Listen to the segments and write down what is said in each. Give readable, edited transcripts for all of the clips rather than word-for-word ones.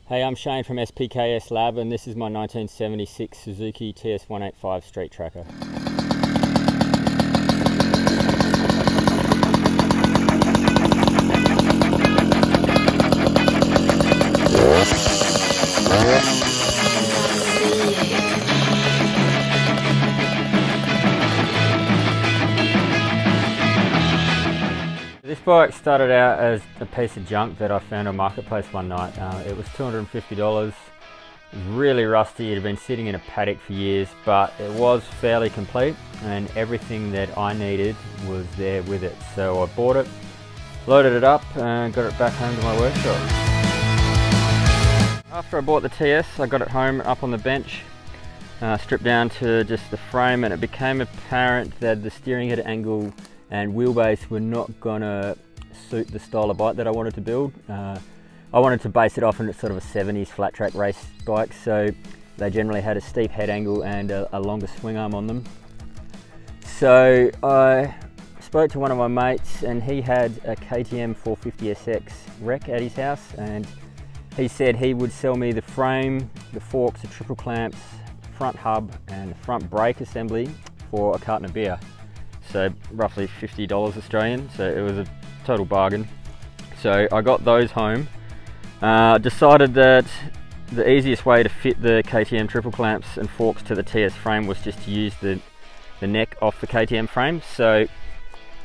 Hey, I'm Shane from SPKS Lab, and this is my 1976 Suzuki TS185 Street Tracker. This bike started out as a piece of junk that I found on Marketplace one night. It was $250. It was really rusty. It had been sitting in a paddock for years, but it was fairly complete and everything that I needed was there with it. So I bought it, loaded it up and got it back home to my workshop. After I bought the TS, I got it home up on the bench, stripped down to just the frame, and it became apparent that the steering head angle and wheelbase were not gonna suit the style of bike that I wanted to build. I wanted to base it off in sort of a 70s flat track race bike, so they generally had a steep head angle and a longer swing arm on them. So I spoke to one of my mates and he had a KTM 450SX wreck at his house, and he said he would sell me the frame, the forks, the triple clamps, front hub and the front brake assembly for a carton of beer. So roughly $50 Australian, so it was a total bargain. So I got those home, decided that the easiest way to fit the KTM triple clamps and forks to the TS frame was just to use the neck off the KTM frame. So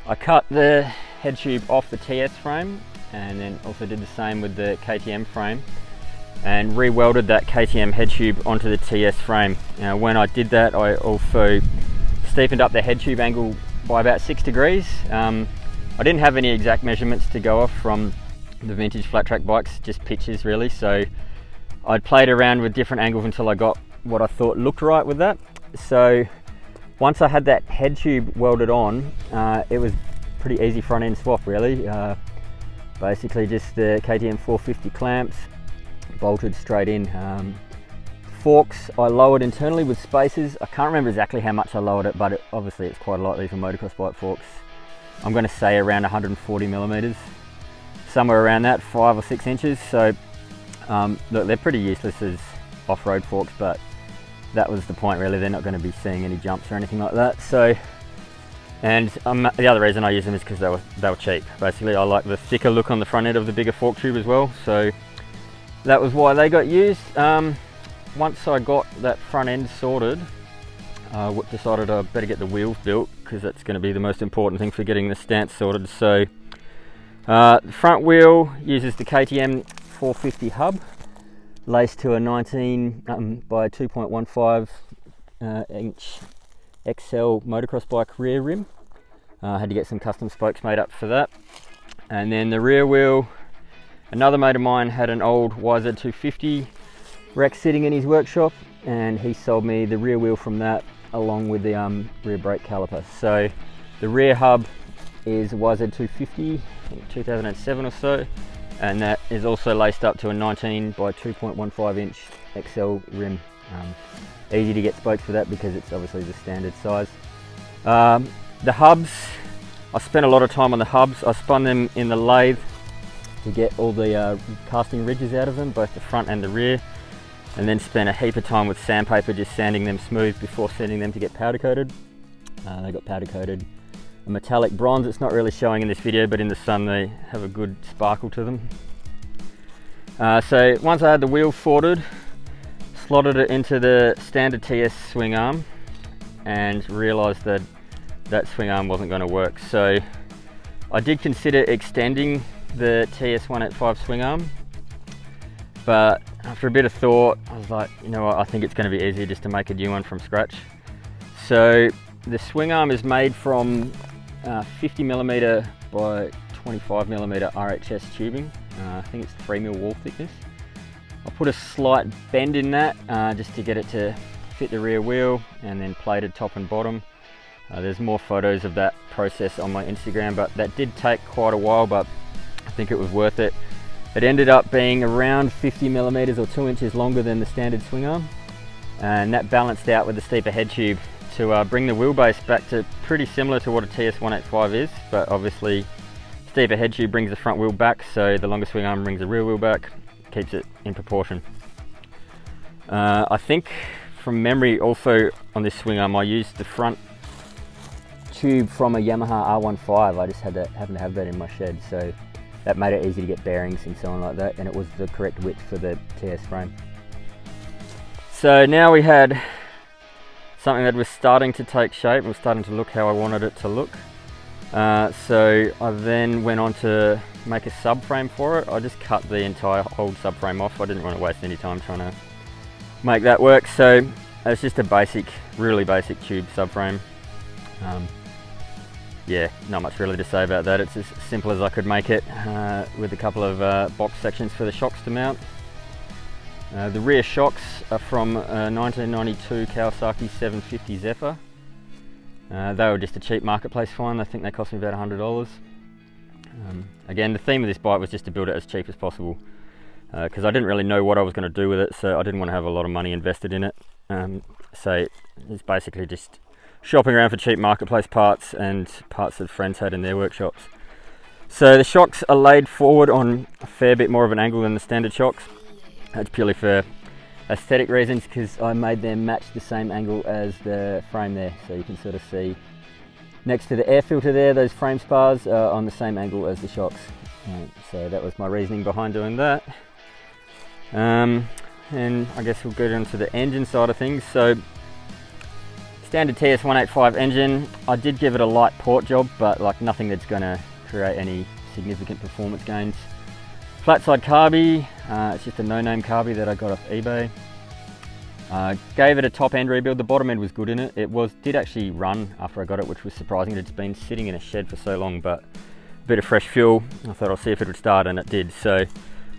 I cut the head tube off the TS frame and then also did the same with the KTM frame and re-welded that KTM head tube onto the TS frame. Now when I did that, I also steepened up the head tube angle by about 6 degrees. I didn't have any exact measurements to go off from the vintage flat track bikes, just pictures really, so I'd played around with different angles until I got what I thought looked right with that. So once I had that head tube welded on, it was pretty easy front end swap really. Basically just the KTM 450 clamps bolted straight in. Forks I lowered internally with spacers. I can't remember exactly how much I lowered it, but obviously it's quite a lot. These are motocross bike forks. I'm going to say around 140 millimeters, somewhere around that, 5 or 6 inches. So look, they're pretty useless as off-road forks, but that was the point really. They're not going to be seeing any jumps or anything like that. So, and the other reason I use them is because they were cheap. Basically, I like the thicker look on the front end of the bigger fork tube as well. So that was why they got used. Once I got that front end sorted, I decided I better get the wheels built because that's going to be the most important thing for getting the stance sorted. So the front wheel uses the KTM 450 hub laced to a 19 by 2.15 inch XL motocross bike rear rim. I had to get some custom spokes made up for that. And then the rear wheel, another mate of mine had an old YZ250 wreck sitting in his workshop, and he sold me the rear wheel from that along with the rear brake caliper. So the rear hub is YZ250, 2007 or so, and that is also laced up to a 19 by 2.15 inch XL rim. Easy to get spokes for that because it's obviously the standard size. The hubs, I spent a lot of time on the hubs. I spun them in the lathe to get all the casting ridges out of them, both the front and the rear, and then spent a heap of time with sandpaper just sanding them smooth before sending them to get powder coated. They got powder coated a metallic bronze. It's not really showing in this video, but in the sun they have a good sparkle to them. So once I had the wheel sorted, slotted it into the standard TS swing arm and realised that that swing arm wasn't going to work. So I did consider extending the TS185 swing arm, but after a bit of thought, I was like, you know what, I think it's going to be easier just to make a new one from scratch. So the swing arm is made from 50mm by 25mm RHS tubing. I think it's 3mm wall thickness. I put a slight bend in that just to get it to fit the rear wheel, and then plated top and bottom. There's more photos of that process on my Instagram, but that did take quite a while, but I think it was worth it. It ended up being around 50mm or 2 inches longer than the standard swing arm, and that balanced out with the steeper head tube to bring the wheelbase back to pretty similar to what a TS185 is, but obviously steeper head tube brings the front wheel back, so the longer swing arm brings the rear wheel back. keeps it in proportion. I think from memory also on this swing arm I used the front tube from a Yamaha R15. I just happened to have that in my shed, so that made it easy to get bearings and so on like that, and it was the correct width for the TS frame. So now we had something that was starting to take shape, was starting to look how I wanted it to look. So I then went on to make a subframe for it. I just cut the entire old subframe off. I didn't want to waste any time trying to make that work, so it's just a basic, really basic tube subframe. Yeah, not much really to say about that. It's as simple as I could make it, with a couple of box sections for the shocks to mount. The rear shocks are from a 1992 Kawasaki 750 Zephyr. They were just a cheap marketplace find. I think they cost me about $100. Again, the theme of this bike was just to build it as cheap as possible, because I didn't really know what I was going to do with it, so I didn't want to have a lot of money invested in it. So it's basically just shopping around for cheap marketplace parts and parts that friends had in their workshops. So the shocks are laid forward on a fair bit more of an angle than the standard shocks. That's purely for aesthetic reasons, because I made them match the same angle as the frame there, so you can sort of see next to the air filter there, those frame spars are on the same angle as the shocks. So that was my reasoning behind doing that. And I guess we'll go down to the engine side of things. So standard TS185 engine, I did give it a light port job, but like nothing that's going to create any significant performance gains. Flat side carby, it's just a no-name carby that I got off eBay. Gave it a top end rebuild. The bottom end was good in it. It did actually run after I got it, which was surprising. It's been sitting in a shed for so long, but a bit of fresh fuel. I thought I'll see if it would start, and it did. So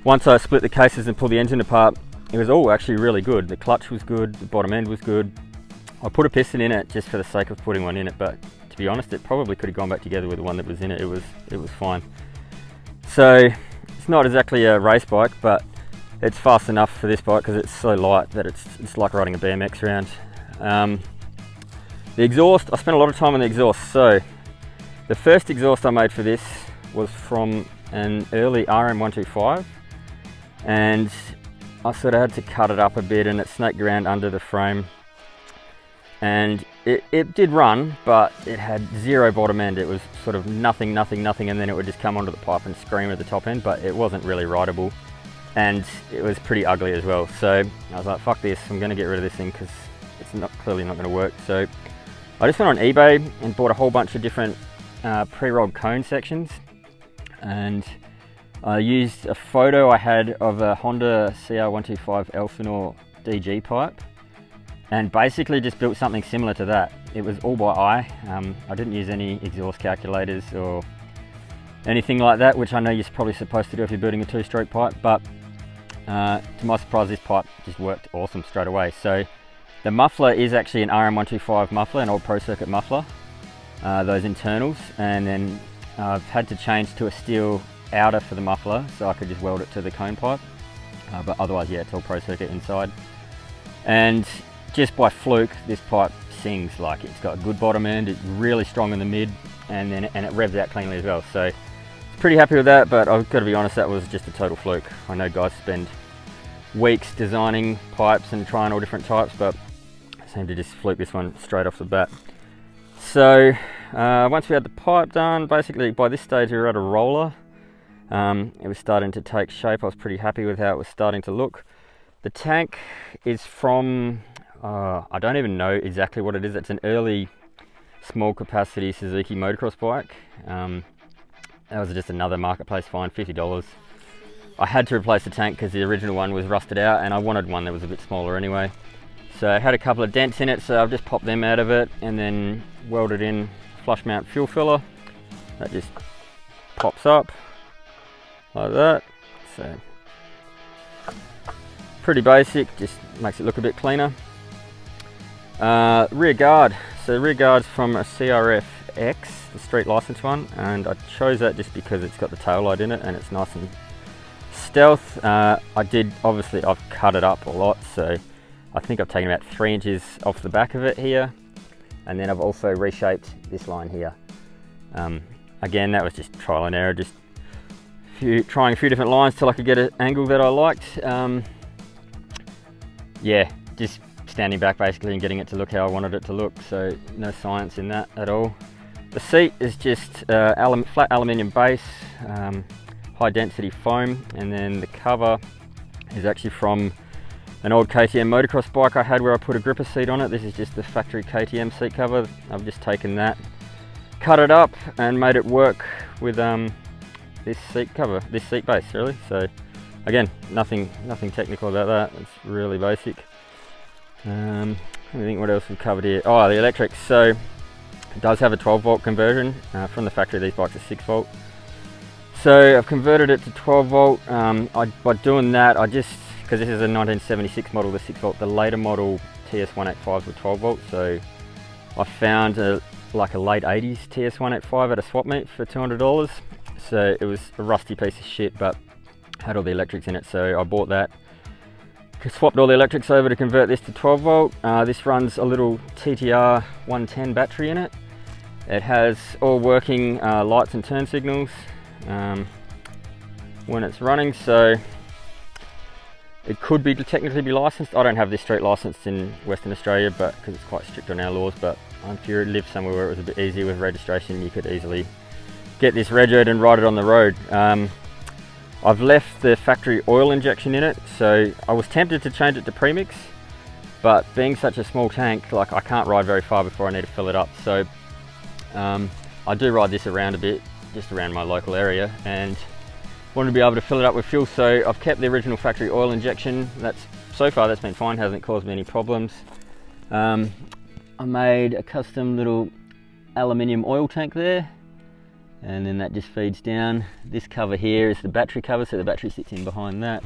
once I split the cases and pulled the engine apart, it was all actually really good. The clutch was good, the bottom end was good. I put a piston in it just for the sake of putting one in it, but to be honest, it probably could have gone back together with the one that was in it. It was fine. So it's not exactly a race bike, but it's fast enough for this bike because it's so light that it's like riding a BMX round. The exhaust, I spent a lot of time on the exhaust. So the first exhaust I made for this was from an early RM125, and I sort of had to cut it up a bit, and it snaked around under the frame, and it did run, but it had zero bottom end. It was sort of nothing, and then it would just come onto the pipe and scream at the top end, but it wasn't really rideable, and it was pretty ugly as well. So I was like, fuck this, I'm going to get rid of this thing because it's clearly not going to work. So I just went on eBay and bought a whole bunch of different pre-rolled cone sections, and I used a photo I had of a Honda CR125 Elsinore DG pipe, and basically just built something similar to that. It was all by eye. I didn't use any exhaust calculators or anything like that, which I know you're probably supposed to do if you're building a two-stroke pipe, but to my surprise, this pipe just worked awesome straight away. So the muffler is actually an RM125 muffler, an old Pro Circuit muffler, those internals, and then I've had to change to a steel outer for the muffler so I could just weld it to the cone pipe, but otherwise, yeah, it's all Pro Circuit inside. And just by fluke, this pipe sings. Like, it's got a good bottom end, it's really strong in the mid, and it revs out cleanly as well. So pretty happy with that, but I've got to be honest, that was just a total fluke. I know guys spend weeks designing pipes and trying all different types, but I seem to just fluke this one straight off the bat. So once we had the pipe done, basically by this stage we were at a roller. It was starting to take shape. I was pretty happy with how it was starting to look. The tank is from, I don't even know exactly what it is. It's an early small capacity Suzuki motocross bike. That was just another marketplace find, $50. I had to replace the tank because the original one was rusted out, and I wanted one that was a bit smaller anyway. So I had a couple of dents in it, so I've just popped them out of it and then welded in flush mount fuel filler. That just pops up like that. So pretty basic, just makes it look a bit cleaner. Rear guard. So the rear guard's from a CRF X, the street license one, and I chose that just because it's got the tail light in it and it's nice and stealth. I've cut it up a lot, so I think I've taken about 3 inches off the back of it here, and then I've also reshaped this line here. Again, that was just trial and error, just trying a few different lines till I could get an angle that I liked. Yeah, just standing back basically and getting it to look how I wanted it to look, so no science in that at all. The seat is just flat aluminium base, high density foam, and then the cover is actually from an old KTM motocross bike I had where I put a gripper seat on it. This is just the factory KTM seat cover. I've just taken that, cut it up and made it work with this seat cover, this seat base really. So again, nothing technical about that, it's really basic. Let me think what else we've covered here. Oh, the electrics. So it does have a 12 volt conversion. From the factory these bikes are 6 volt. So I've converted it to 12 volt. By doing that, because this is a 1976 model, the 6 volt, the later model TS185s were 12 volt. So I found like a late 80s TS185 at a swap meet for $200. So it was a rusty piece of shit, but had all the electrics in it. So I bought that, swapped all the electrics over to convert this to 12 volt. This runs a little TTR 110 battery in it. It has all working lights and turn signals when it's running, so it could be technically be licensed. I don't have this street licensed in Western Australia, but because it's quite strict on our laws, but if you lived somewhere where it was a bit easier with registration, you could easily get this registered and ride it on the road. I've left the factory oil injection in it, so I was tempted to change it to premix, but being such a small tank, like I can't ride very far before I need to fill it up. So I do ride this around a bit, just around my local area, and wanted to be able to fill it up with fuel. So I've kept the original factory oil injection. So far that's been fine, hasn't caused me any problems. I made a custom little aluminium oil tank there, and then that just feeds down. This cover here is the battery cover, so the battery sits in behind that.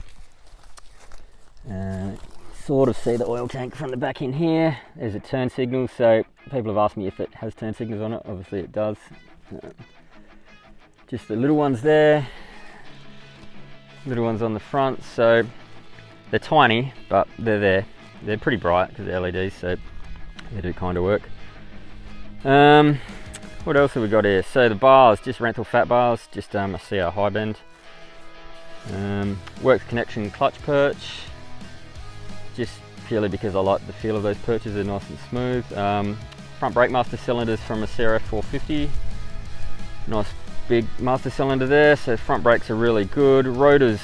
Sort of see the oil tank from the back in here. There's a turn signal, so people have asked me if it has turn signals on it. Obviously it does. Just the little ones there, little ones on the front, so they're tiny, but they're there. They're pretty bright because they're LEDs, so they do kind of work. What else have we got here? So the bars, just rental fat bars, just a CR high bend. Works connection clutch perch, just purely because I like the feel of those perches, they're nice and smooth. Front brake master cylinders from a CRF 450. Nice big master cylinder there, so front brakes are really good. Rotors,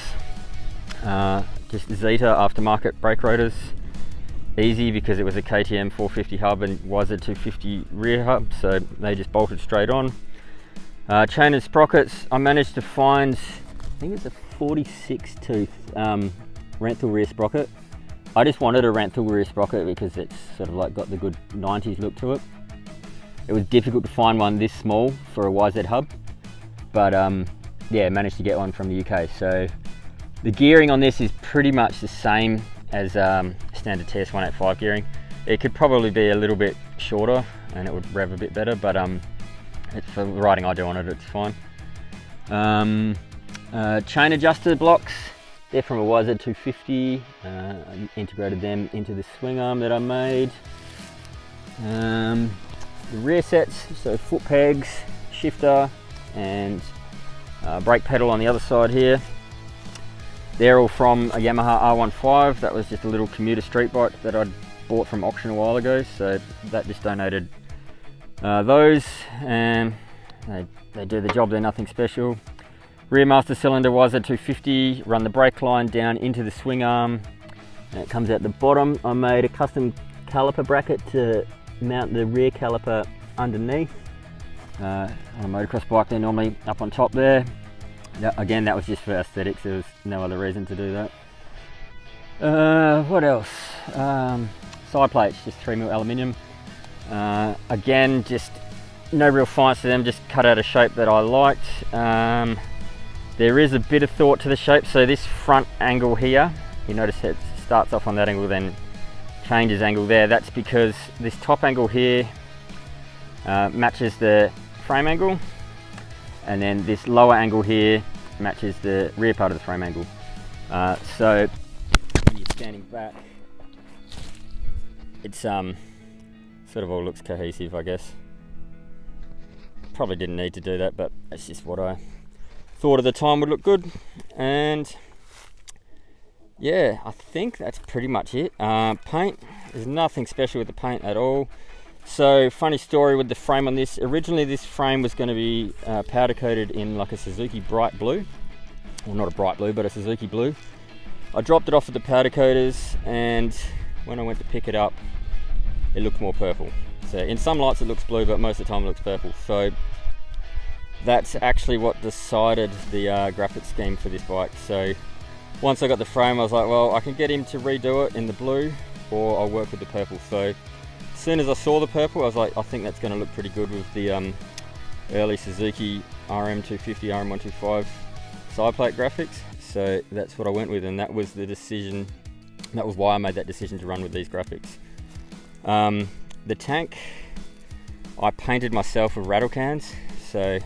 just Zeta aftermarket brake rotors. Easy because it was a KTM 450 hub and was a 250 rear hub, so they just bolted straight on. Chain and sprockets, I managed to find, I think it's a 46 tooth Renthal rear sprocket. I just wanted a Renthal rear sprocket because it's sort of like got the good 90s look to it. It was difficult to find one this small for a YZ hub, but yeah, managed to get one from the UK. So the gearing on this is pretty much the same as standard TS185 gearing. It could probably be a little bit shorter and it would rev a bit better, but for the riding I do on it, it's fine. Chain adjuster blocks, they're from a YZ250. I integrated them into the swing arm that I made. The rear sets, so foot pegs, shifter, and brake pedal on the other side here. They're all from a Yamaha R15. That was just a little commuter street bike that I'd bought from auction a while ago, so that just donated those, and they do the job, they're nothing special. Rear master cylinder was a 250, run the brake line down into the swing arm, and it comes out the bottom. I made a custom caliper bracket to mount the rear caliper underneath. On a motocross bike, they're normally up on top there. Again, that was just for aesthetics, there was no other reason to do that. What else? Side plates, just 3mm aluminium. Again, just no real finesse to them, just cut out a shape that I liked. There is a bit of thought to the shape, so this front angle here, you notice it starts off on that angle, then changes angle there. That's because this top angle here matches the frame angle, and then this lower angle here matches the rear part of the frame angle. So when you're standing back, it's sort of all looks cohesive, I guess. Probably didn't need to do that, but that's just what I thought at the time would look good. And yeah, I think that's pretty much it. Paint, there's nothing special with the paint at all. So funny story with the frame on this. Originally this frame was going to be powder coated in like a Suzuki bright blue. Well, not a bright blue, but a Suzuki blue. I dropped it off at the powder coaters, and when I went to pick it up, it looked more purple. So in some lights it looks blue, but most of the time it looks purple. So that's actually what decided the graphics scheme for this bike. So once I got the frame, I was like, well, I can get him to redo it in the blue, or I'll work with the purple. So as soon as I saw the purple, I was like, I think that's going to look pretty good with the early Suzuki RM250, RM125 side plate graphics. So that's what I went with, and that was the decision. That was why I made that decision to run with these graphics. The tank, I painted myself with rattle cans. So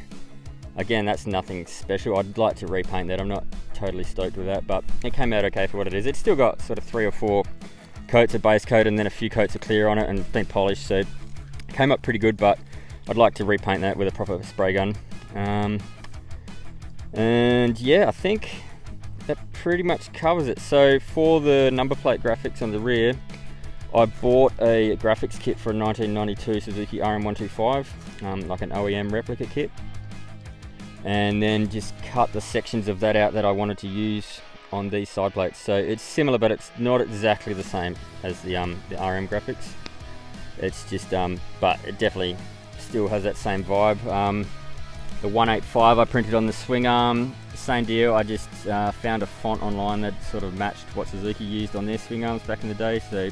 again, that's nothing special. I'd like to repaint that. I'm not totally stoked with that, but it came out okay for what it is. It's still got sort of 3 or 4 coats of base coat and then a few coats of clear on it and been polished, so it came up pretty good, but I'd like to repaint that with a proper spray gun. And yeah, I think that pretty much covers it. So for the number plate graphics on the rear, I bought a graphics kit for a 1992 Suzuki RM125, like an OEM replica kit, and then just cut the sections of that out that I wanted to use on these side plates. So it's similar, but it's not exactly the same as the RM graphics. It's just, but it definitely still has that same vibe. The 185 I printed on the swing arm, same deal. I just found a font online that sort of matched what Suzuki used on their swing arms back in the day, so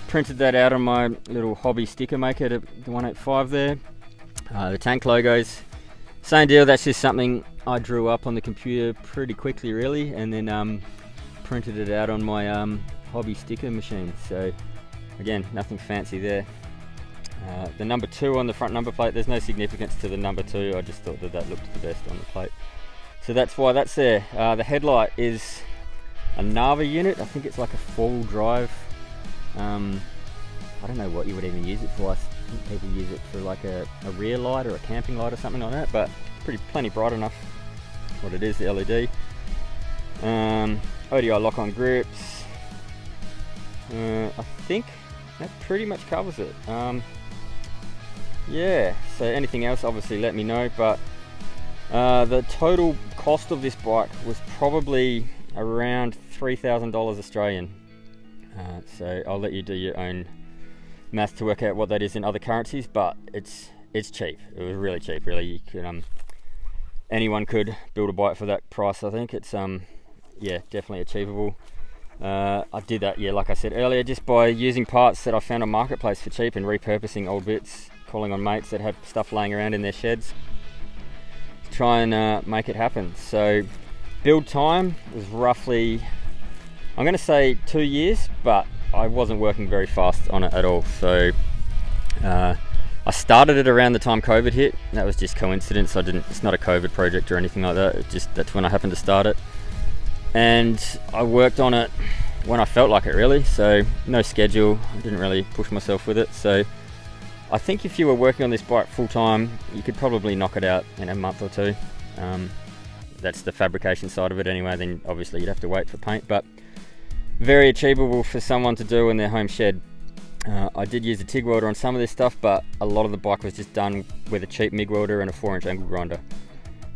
printed that out on my little hobby sticker maker, the 185 there. The tank logos, same deal. That's just something I drew up on the computer pretty quickly, really, and then printed it out on my hobby sticker machine. So again, nothing fancy there. The number 2 on the front number plate, there's no significance to the number 2. I just thought that that looked the best on the plate. So that's why that's there. The headlight is a Nava unit. I think it's like a 4-wheel drive. I don't know what you would even use it for. I think people use it for like a rear light or a camping light or something like that, but plenty bright enough what it is, the LED. ODI lock-on grips. I think that pretty much covers it. Yeah, so anything else, obviously let me know, but the total cost of this bike was probably around $3,000 Australian. So I'll let you do your own math to work out what that is in other currencies, but it's cheap. It was really cheap, really. You could, anyone could build a bike for that price. I think it's yeah, definitely achievable. I did that, yeah, like I said earlier, just by using parts that I found on Marketplace for cheap and repurposing old bits, calling on mates that had stuff laying around in their sheds to try and make it happen. So build time was roughly, I'm going to say 2 years, but I wasn't working very fast on it at all. So I started it around the time COVID hit. That was just coincidence. It's not a COVID project or anything like that. That's when I happened to start it. And I worked on it when I felt like it, really. So no schedule. I didn't really push myself with it. So I think if you were working on this bike full time, you could probably knock it out in a month or 2. That's the fabrication side of it anyway. Then obviously you'd have to wait for paint, but very achievable for someone to do in their home shed. I did use a TIG welder on some of this stuff, but a lot of the bike was just done with a cheap MIG welder and a 4-inch angle grinder.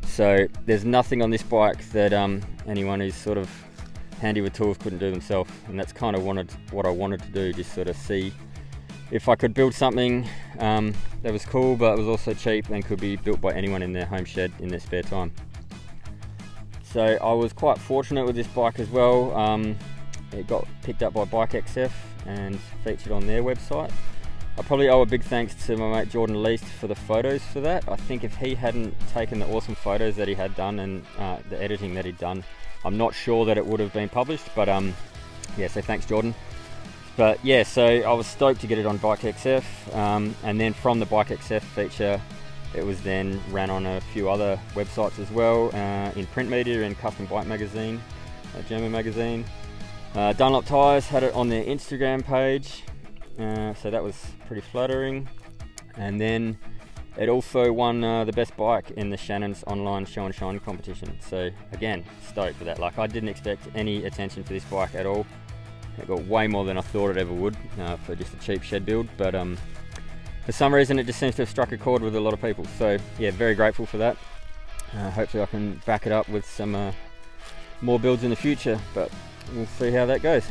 So there's nothing on this bike that anyone who's sort of handy with tools couldn't do themselves, and that's kind of what I wanted to do, just sort of see if I could build something that was cool but was also cheap and could be built by anyone in their home shed in their spare time. So I was quite fortunate with this bike as well. It got picked up by Bike XF and featured on their website. I probably owe a big thanks to my mate Jordan Least for the photos for that. I think if he hadn't taken the awesome photos that he had done and the editing that he'd done, I'm not sure that it would have been published, but yeah, so thanks Jordan. But yeah, so I was stoked to get it on Bike XF, and then from the Bike XF feature, it was then ran on a few other websites as well, in print media and Custom Bike Magazine, a German magazine. Dunlop Tyres had it on their Instagram page, so that was pretty flattering. And then It also won the best bike in the Shannon's online show and shine competition. So again, stoked for that. Like, I didn't expect any attention for this bike at all. It got way more than I thought it ever would for just a cheap shed build, but for some reason it just seems to have struck a chord with a lot of people. So yeah, very grateful for that. Hopefully I can back it up with some more builds in the future, but we'll see how that goes.